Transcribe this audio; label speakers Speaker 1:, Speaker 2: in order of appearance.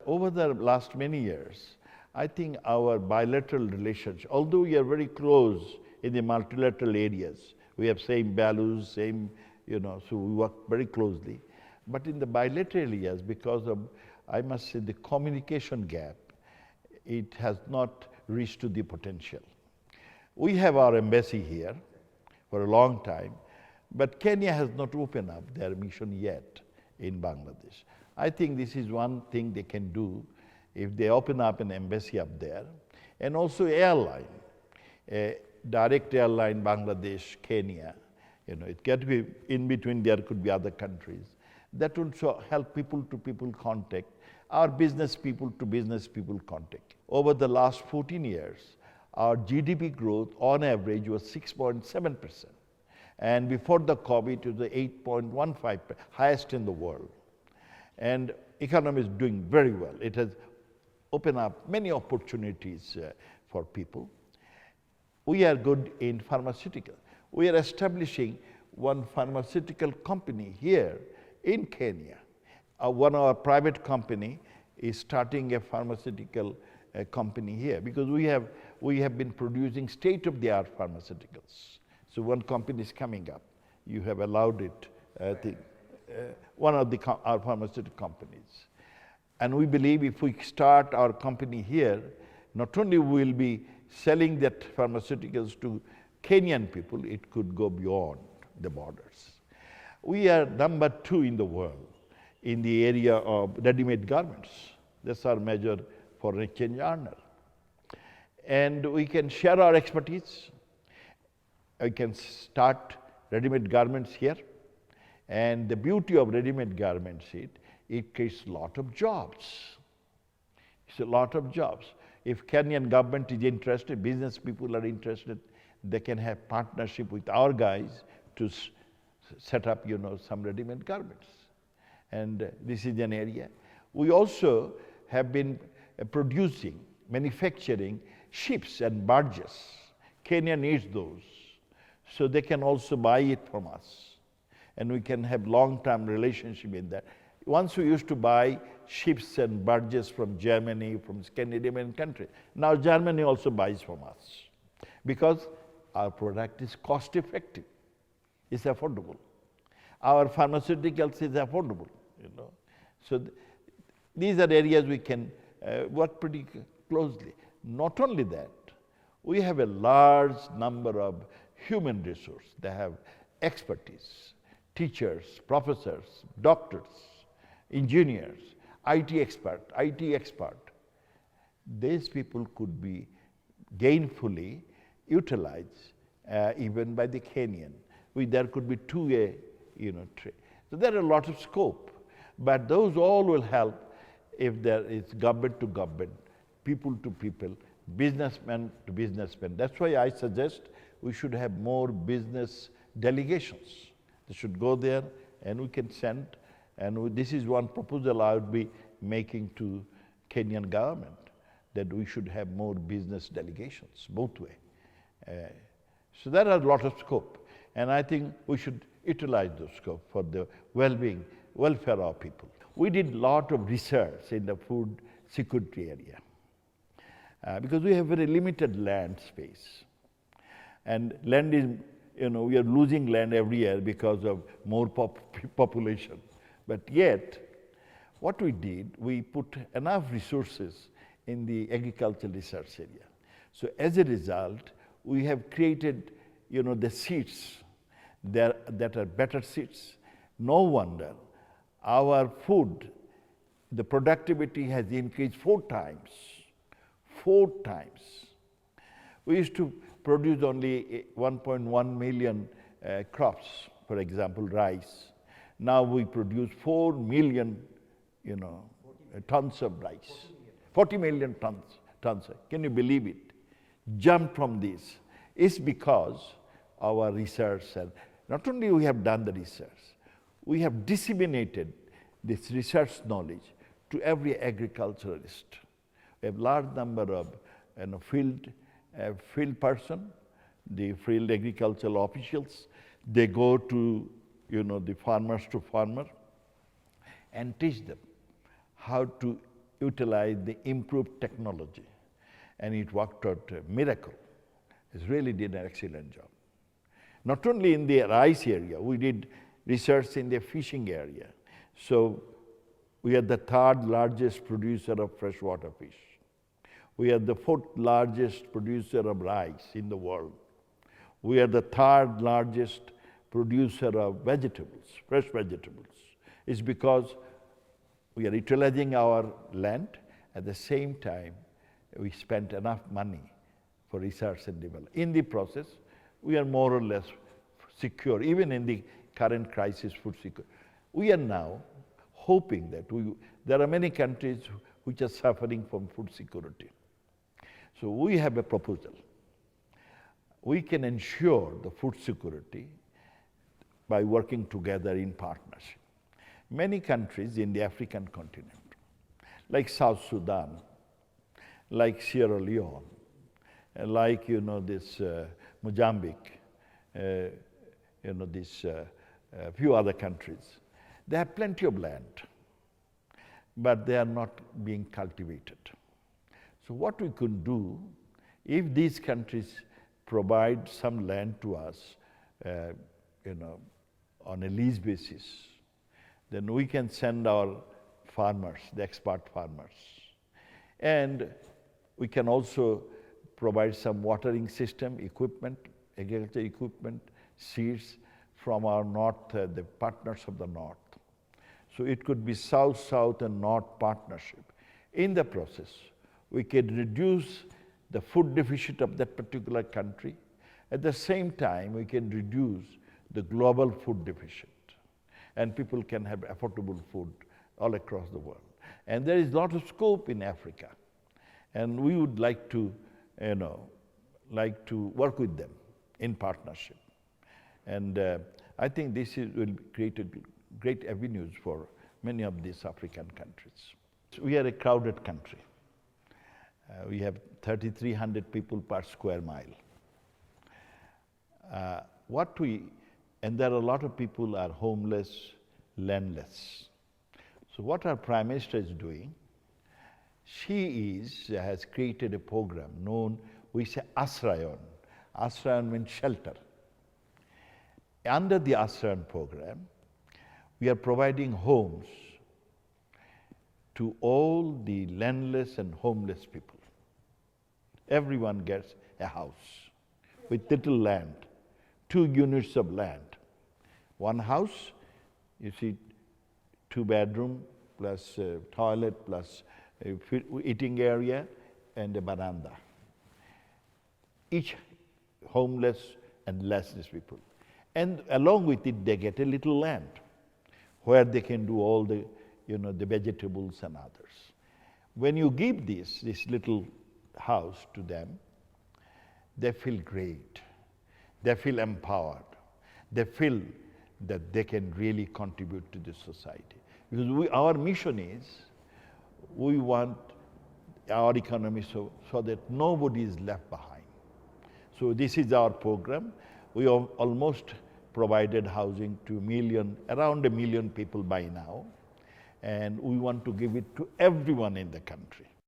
Speaker 1: Over the last many years, I think our bilateral relationship, although we are very close in the multilateral areas, we have same values, same, so we work very closely. But in the bilateral areas, because of, I must say, the communication gap, it has not reached to the potential. We have our embassy here for a long time, but Kenya has not opened up their mission yet in Bangladesh. I think this is one thing they can do if they open up an embassy up there. And also airline, direct airline, Bangladesh, Kenya, it can be in between, there could be other countries. That will help people-to-people contact, our business people-to-business people contact. Over the last 14 years, our GDP growth on average was 6.7%. And before the COVID, it was 8.15%, highest in the world. And economy is doing very well. It has opened up many opportunities for people. We are good in pharmaceutical. We are establishing one pharmaceutical company here in Kenya. One of our private company is starting a pharmaceutical company here because we have been producing state-of-the-art pharmaceuticals. So one company is coming up. You have allowed it, I think, one of our pharmaceutical companies. And we believe if we start our company here, not only will we be selling that pharmaceuticals to Kenyan people, it could go beyond the borders. We are number 2 in the world in the area of ready-made garments. That's our measure for a change earner. And we can share our expertise. We can start ready-made garments here. And the beauty of ready-made garments is it creates a lot of jobs. It's a lot of jobs. If Kenyan government is interested, business people are interested, they can have partnership with our guys to set up, some ready-made garments. And this is an area. We also have been producing, manufacturing ships and barges. Kenya needs those. So they can also buy it from us. And we can have long-term relationship in that. Once we used to buy ships and barges from Germany, from Scandinavian countries. Now Germany also buys from us because our product is cost-effective. It's affordable. Our pharmaceuticals is affordable, So these are areas we can work pretty closely. Not only that, we have a large number of human resources. They have expertise, teachers, professors, doctors, engineers, IT expert. These people could be gainfully utilized even by the Kenyan. There could be two-way, trade. So there are a lot of scope, but those all will help if there is government to government, people to people, businessman to businessman. That's why I suggest we should have more business delegations. They should go there and we can send, and this is one proposal I would be making to Kenyan government, that we should have more business delegations, both way. So there are a lot of scope, and I think we should utilize those scope for the well-being, welfare of people. We did a lot of research in the food security area because we have very limited land space. And land is, we are losing land every year because of more population. But yet, what we did, we put enough resources in the agricultural research area. So as a result, we have created, the seeds that are better seeds. No wonder our food, the productivity has increased 4 times. 4 times. We used to produce only 1.1 million crops, for example, rice. Now we produce 4 million, tons of rice. 40 million tons. Can you believe it? Jump from this. It's because our research, and not only we have done the research, we have disseminated this research knowledge to every agriculturalist. We have large number of field person, the field agricultural officials. They go to the farmers to farmer and teach them how to utilized the improved technology, and it worked out a miracle. It really did an excellent job. Not only in the rice area, we did research in the fishing area. So we are the third largest producer of freshwater fish. We are the fourth largest producer of rice in the world. We are the third largest producer of vegetables, fresh vegetables. It's because we are utilizing our land. At the same time, we spent enough money for research and development. In the process, we are more or less secure, even in the current crisis, food security. We are now hoping that there are many countries which are suffering from food security. So we have a proposal. We can ensure the food security by working together in partnership. Many countries in the African continent, like South Sudan, like Sierra Leone, like this Mozambique, few other countries, they have plenty of land, but they are not being cultivated. So what we could do, if these countries provide some land to us, on a lease basis, then we can send our farmers, the expert farmers. And we can also provide some watering system, equipment, agriculture equipment, seeds from our north, the partners of the north. So it could be South-South and North partnership. In the process, we can reduce the food deficit of that particular country. At the same time, we can reduce the global food deficit. And people can have affordable food all across the world. And there is a lot of scope in Africa. And we would like to, work with them in partnership. And I think this will create great avenues for many of these African countries. We are a crowded country. We have 3,300 people per square mile. And there are a lot of people who are homeless, landless. So what our Prime Minister is doing, she has created a program known, we say Asrayan. Asrayan means shelter. Under the Asrayan program, we are providing homes to all the landless and homeless people. Everyone gets a house with little land, 2 units of land. One house, you see, 2 bedroom plus toilet plus eating area and a veranda. Each homeless and landless people. And along with it, they get a little land where they can do all the, the vegetables and others. When you give this little house to them, they feel great. They feel empowered. They feel that they can really contribute to the society. Because our mission is, we want our economy so that nobody is left behind. So this is our program. We have almost provided housing to around 1 million people by now. And we want to give it to everyone in the country.